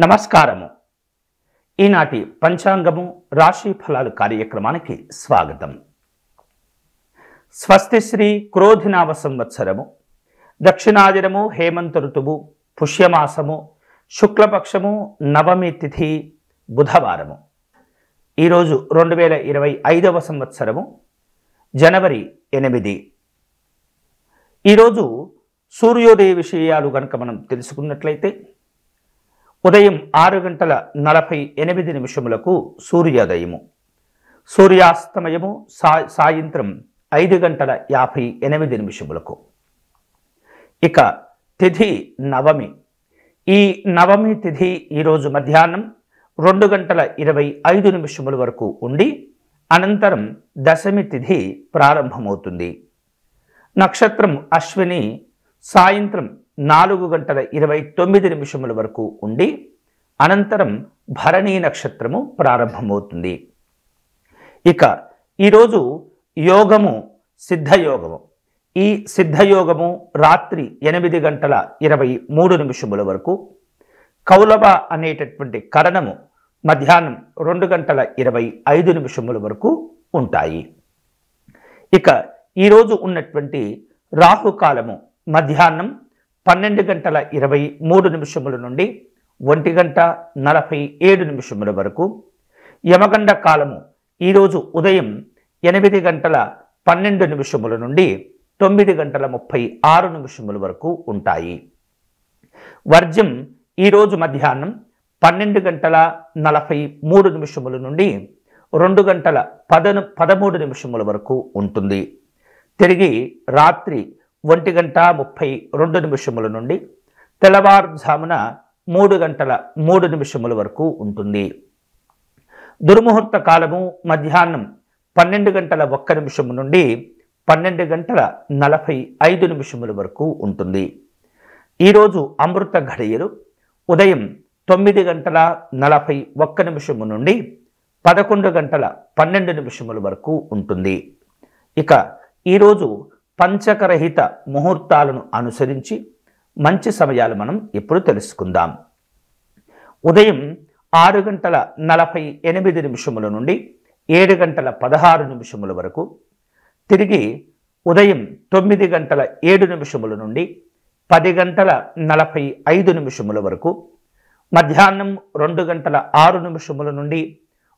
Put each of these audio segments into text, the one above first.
నమస్కారము. ఈనాటి పంచాంగము రాశి ఫలాలు కార్యక్రమానికి స్వాగతం. స్వస్తి శ్రీ క్రోధినామ సంవత్సరము, దక్షిణాదినము, హేమంత ఋతువు, పుష్యమాసము, శుక్లపక్షము, నవమి తిథి, బుధవారము. ఈరోజు 2025వ సంవత్సరము జనవరి 8. ఈరోజు సూర్యోదయ విషయాలు కనుక మనం తెలుసుకున్నట్లయితే ఉదయం 6:48 సూర్యోదయము, సూర్యాస్తమయము సాయంత్రం 5:58. ఇక తిథి నవమి. ఈ నవమి తిథి ఈరోజు మధ్యాహ్నం 2:25 వరకు ఉండి అనంతరం దశమి తిథి ప్రారంభమవుతుంది. నక్షత్రం అశ్విని సాయంత్రం 4:29 వరకు ఉండి అనంతరం భరణీ నక్షత్రము ప్రారంభమవుతుంది. ఇక ఈరోజు యోగము సిద్ధయోగము. ఈ సిద్ధయోగము రాత్రి 8:23 వరకు, కౌలవ అనేటటువంటి కరణము మధ్యాహ్నం 2:25 వరకు ఉంటాయి. ఇక ఈరోజు ఉన్నటువంటి రాహుకాలము మధ్యాహ్నం 12:23 నుండి 1:47 వరకు, యమగండ కాలము ఈరోజు ఉదయం 8:12 నుండి 9:36 వరకు ఉంటాయి. వర్జ్యం ఈరోజు మధ్యాహ్నం 12:43 నుండి 2:13 వరకు ఉంటుంది. తిరిగి రాత్రి 1:32 నుండి తెల్లవారుజామున 3:03 వరకు ఉంటుంది. దుర్ముహూర్త కాలము మధ్యాహ్నం 12:01 నుండి 12:45 వరకు ఉంటుంది. ఈరోజు అమృత ఘడియలు ఉదయం 9:41 నుండి 11:12 వరకు ఉంటుంది. ఇక ఈరోజు పంచకరహిత ముహూర్తాలను అనుసరించి మంచి సమయాలు మనం ఇప్పుడు తెలుసుకుందాం. ఉదయం 6:48 నుండి 7:16 వరకు, తిరిగి ఉదయం 9:07 నుండి 10:45 వరకు, మధ్యాహ్నం 2:06 నుండి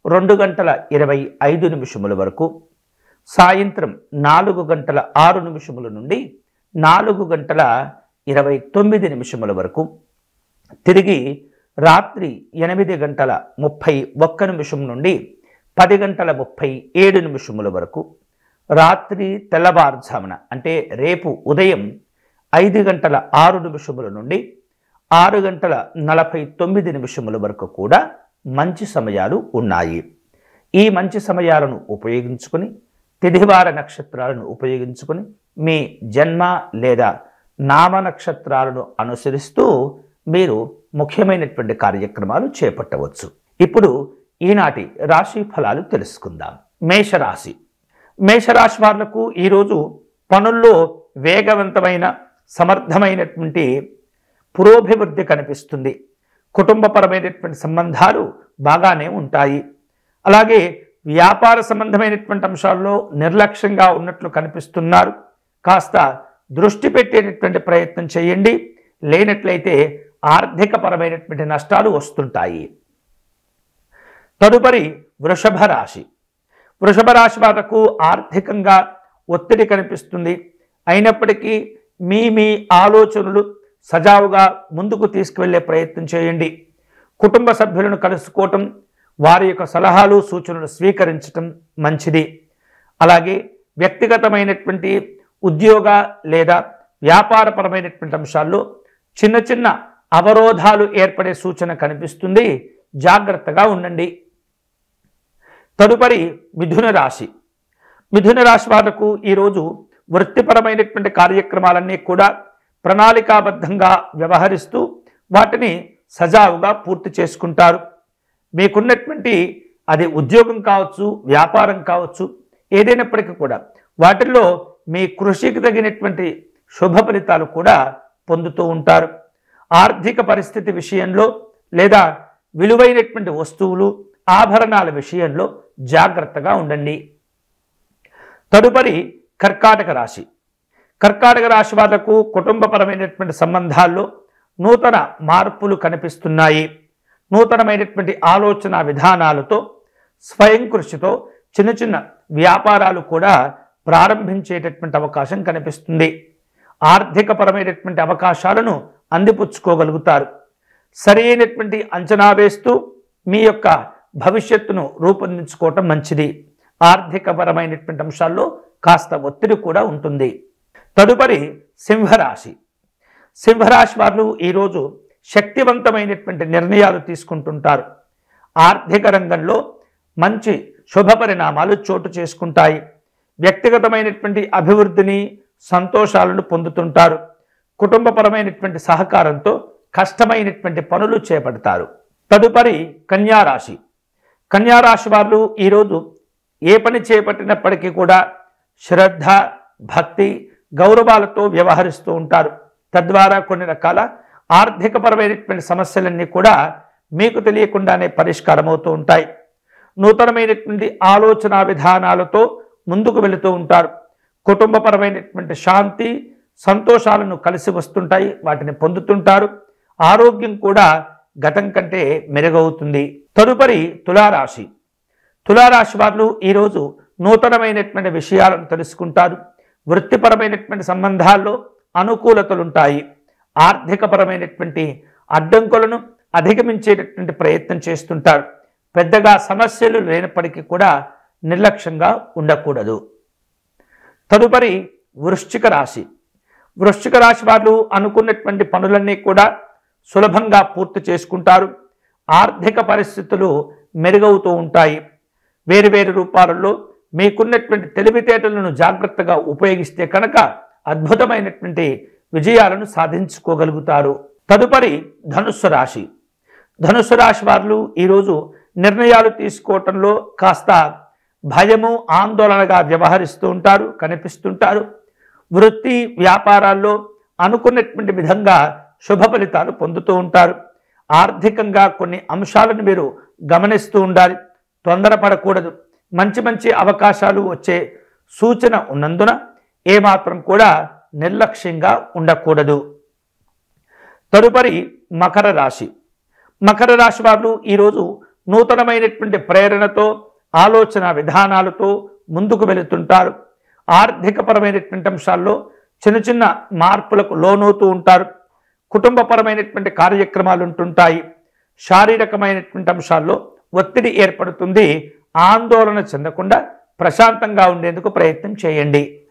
2:25 వరకు, సాయంత్రం 4:06 నుండి 4:29 వరకు, తిరిగి రాత్రి 8:31 నుండి 10:37 వరకు, రాత్రి తెల్లవారుజామున అంటే రేపు ఉదయం 5:06 నుండి 6:49 వరకు కూడా మంచి సమయాలు ఉన్నాయి. ఈ మంచి సమయాలను ఉపయోగించుకొని, తిథివార నక్షత్రాలను ఉపయోగించుకొని మీ జన్మ లేదా నామ నక్షత్రాలను అనుసరిస్తూ మీరు ముఖ్యమైనటువంటి కార్యక్రమాలు చేపట్టవచ్చు. ఇప్పుడు ఈనాటి రాశి ఫలాలు తెలుసుకుందాం. మేషరాశి. మేషరాశి వాళ్లకు ఈరోజు పనుల్లో వేగవంతమైన సమర్థమైనటువంటి పురోభివృద్ధి కనిపిస్తుంది. కుటుంబపరమైనటువంటి సంబంధాలు బాగానే ఉంటాయి. అలాగే వ్యాపార సంబంధమైనటువంటి అంశాల్లో నిర్లక్ష్యంగా ఉన్నట్లు కనిపిస్తున్నారు. కాస్త దృష్టి పెట్టేటటువంటి ప్రయత్నం చేయండి, లేనట్లయితే ఆర్థిక పరమైనటువంటి నష్టాలు వస్తుంటాయి. తదుపరి వృషభ రాశి. వృషభ రాశి వాళ్లకు ఆర్థికంగా ఒత్తిడి కనిపిస్తుంది. అయినప్పటికీ మీ ఆలోచనలు సజావుగా ముందుకు తీసుకువెళ్ళే ప్రయత్నం చేయండి. కుటుంబ సభ్యులను కలుసుకోవటం, వారి యొక్క సలహాలు సూచనలు స్వీకరించటం మంచిది. అలాగే వ్యక్తిగతమైనటువంటి ఉద్యోగ లేదా వ్యాపారపరమైనటువంటి అంశాల్లో చిన్న చిన్న అవరోధాలు ఏర్పడే సూచన కనిపిస్తుంది. జాగ్రత్తగా ఉండండి. తదుపరి మిథున రాశి. మిథున రాశి వాళ్లకు ఈరోజు వృత్తిపరమైనటువంటి కార్యక్రమాలన్నీ కూడా ప్రణాళికాబద్ధంగా వ్యవహరిస్తూ వాటిని సజావుగా పూర్తి చేసుకుంటారు. మీకున్నటువంటి అది ఉద్యోగం కావచ్చు, వ్యాపారం కావచ్చు, ఏదైనప్పటికీ కూడా వాటిల్లో మీ కృషికి తగినటువంటి శుభ ఫలితాలు కూడా పొందుతూ ఉంటారు. ఆర్థిక పరిస్థితి విషయంలో లేదా విలువైనటువంటి వస్తువులు ఆభరణాల విషయంలో జాగ్రత్తగా ఉండండి. తదుపరి కర్కాటక రాశి. కర్కాటక రాశి వాళ్లకు కుటుంబపరమైనటువంటి సంబంధాల్లో నూతన మార్పులు కనిపిస్తున్నాయి. నూతనమైనటువంటి ఆలోచన విధానాలతో స్వయం కృషితో చిన్న చిన్న వ్యాపారాలు కూడా ప్రారంభించేటటువంటి అవకాశం కనిపిస్తుంది. ఆర్థికపరమైనటువంటి అవకాశాలను అందిపుచ్చుకోగలుగుతారు. సరైనటువంటి అంచనా వేస్తూ మీ యొక్క భవిష్యత్తును రూపొందించుకోవటం మంచిది. ఆర్థికపరమైనటువంటి అంశాల్లో కాస్త ఒత్తిడి కూడా ఉంటుంది. తదుపరి సింహరాశి. సింహరాశి వారు ఈరోజు శక్తివంతమైనటువంటి నిర్ణయాలు తీసుకుంటుంటారు. ఆర్థిక రంగంలో మంచి శుభ పరిణామాలు చోటు చేసుకుంటాయి. వ్యక్తిగతమైనటువంటి అభివృద్ధిని సంతోషాలను పొందుతుంటారు. కుటుంబపరమైనటువంటి సహకారంతో కష్టమైనటువంటి పనులు చేపడతారు. తదుపరి కన్యారాశి. కన్యారాశి వారు ఈరోజు ఏ పని చేపట్టినప్పటికీ కూడా శ్రద్ధ, భక్తి, గౌరవాలతో వ్యవహరిస్తూ ఉంటారు. తద్వారా కొన్ని రకాల ఆర్థికపరమైనటువంటి సమస్యలన్నీ కూడా మీకు తెలియకుండానే పరిష్కారం అవుతూ ఉంటాయి. నూతనమైనటువంటి ఆలోచన విధానాలతో ముందుకు వెళుతూ ఉంటారు. కుటుంబపరమైనటువంటి శాంతి, సంతోషాలను కలిసి వస్తుంటాయి. వాటిని పొందుతుంటారు. ఆరోగ్యం కూడా గతం కంటే మెరుగవుతుంది. తదుపరి తులారాశి. తులారాశి వారు ఈరోజు నూతనమైనటువంటి విషయాలను తెలుసుకుంటారు. వృత్తిపరమైనటువంటి సంబంధాల్లో అనుకూలతలుంటాయి. ఆర్థికపరమైనటువంటి అడ్డంకులను అధిగమించేటటువంటి ప్రయత్నం చేస్తుంటారు. పెద్దగా సమస్యలు లేనప్పటికీ కూడా నిర్లక్ష్యంగా ఉండకూడదు. తదుపరి వృశ్చిక రాశి. వృశ్చిక రాశి వారు అనుకున్నటువంటి పనులన్నీ కూడా సులభంగా పూర్తి చేసుకుంటారు. ఆర్థిక పరిస్థితులు మెరుగవుతూ ఉంటాయి. వేరువేరు రూపాలలో మీకున్నటువంటి తెలివితేటలను జాగ్రత్తగా ఉపయోగిస్తే కనుక అద్భుతమైనటువంటి విజయాలను సాధించుకోగలుగుతారు. తదుపరి ధనుస్సు రాశి. ధనుస్సు రాశి వారు ఈరోజు నిర్ణయాలు తీసుకోవటంలో కాస్త భయము, ఆందోళనగా వ్యవహరిస్తూ ఉంటారు, కనిపిస్తుంటారు. వృత్తి వ్యాపారాల్లో అనుకున్నటువంటి విధంగా శుభ ఫలితాలు పొందుతూ ఉంటారు. ఆర్థికంగా కొన్ని అంశాలను మీరు గమనిస్తూ ఉండాలి. తొందరపడకూడదు. మంచి మంచి అవకాశాలు వచ్చే సూచన ఉన్నందున ఏమాత్రం కూడా నిర్లక్ష్యంగా ఉండకూడదు. తదుపరి మకర రాశి. మకర రాశి వారు ఈరోజు నూతనమైనటువంటి ప్రేరణతో, ఆలోచన విధానాలతో ముందుకు వెళుతుంటారు. ఆర్థికపరమైనటువంటి అంశాల్లో చిన్న చిన్న మార్పులకు లోనవుతూ ఉంటారు. కుటుంబపరమైనటువంటి కార్యక్రమాలు ఉంటుంటాయి. శారీరకమైనటువంటి అంశాల్లో ఒత్తిడి ఏర్పడుతుంది. ఆందోళన చెందకుండా ప్రశాంతంగా ఉండేందుకు ప్రయత్నం చేయండి.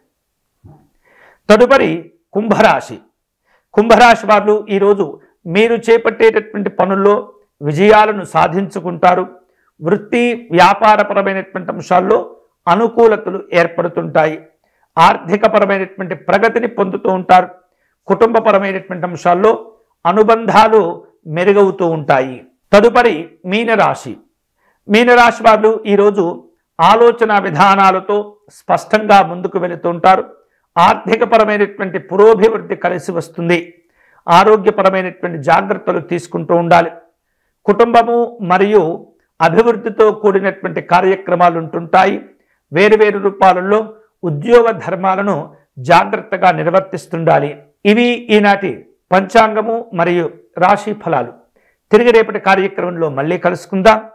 తదుపరి కుంభరాశి. కుంభరాశి వారు ఈరోజు మీరు చేపట్టేటటువంటి పనుల్లో విజయాలను సాధించుకుంటారు. వృత్తి వ్యాపారపరమైనటువంటి అంశాల్లో అనుకూలతలు ఏర్పడుతుంటాయి. ఆర్థికపరమైనటువంటి ప్రగతిని పొందుతూ ఉంటారు. కుటుంబపరమైనటువంటి అంశాల్లో అనుబంధాలు మెరుగవుతూ ఉంటాయి. తదుపరి మీనరాశి. మీనరాశి వారు ఈరోజు ఆలోచన విధానాలతో స్పష్టంగా ముందుకు వెళుతూ ఉంటారు. ఆర్థికపరమైనటువంటి పురోభివృద్ధి కలిసి వస్తుంది. ఆరోగ్యపరమైనటువంటి జాగ్రత్తలు తీసుకుంటూ ఉండాలి. కుటుంబము మరియు అభివృద్ధితో కూడినటువంటి కార్యక్రమాలు ఉంటుంటాయి. వేరువేరు రూపాలలో ఉద్యోగ ధర్మాలను జాగ్రత్తగా నిర్వర్తిస్తుండాలి. ఇవి ఈనాటి పంచాంగము మరియు రాశి ఫలాలు. తిరిగి రేపటి కార్యక్రమంలో మళ్ళీ కలుసుకుందాం.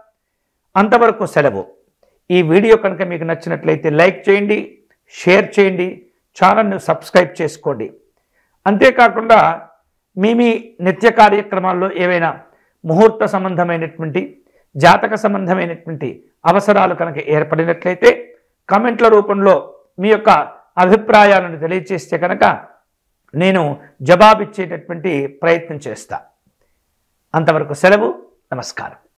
అంతవరకు సెలవు. ఈ వీడియో కనుక మీకు నచ్చినట్లయితే లైక్ చేయండి, షేర్ చేయండి, ఛానల్ను సబ్స్క్రైబ్ చేసుకోండి. అంతేకాకుండా మీ నిత్య కార్యక్రమాల్లో ఏవైనా ముహూర్త సంబంధమైనటువంటి, జాతక సంబంధమైనటువంటి అవసరాలు కనుక ఏర్పడినట్లయితే కామెంట్ల రూపంలో మీ యొక్క అభిప్రాయాలను తెలియజేస్తే కనుక నేను జవాబిచ్చేటటువంటి ప్రయత్నం చేస్తా. అంతవరకు సెలవు. నమస్కారం.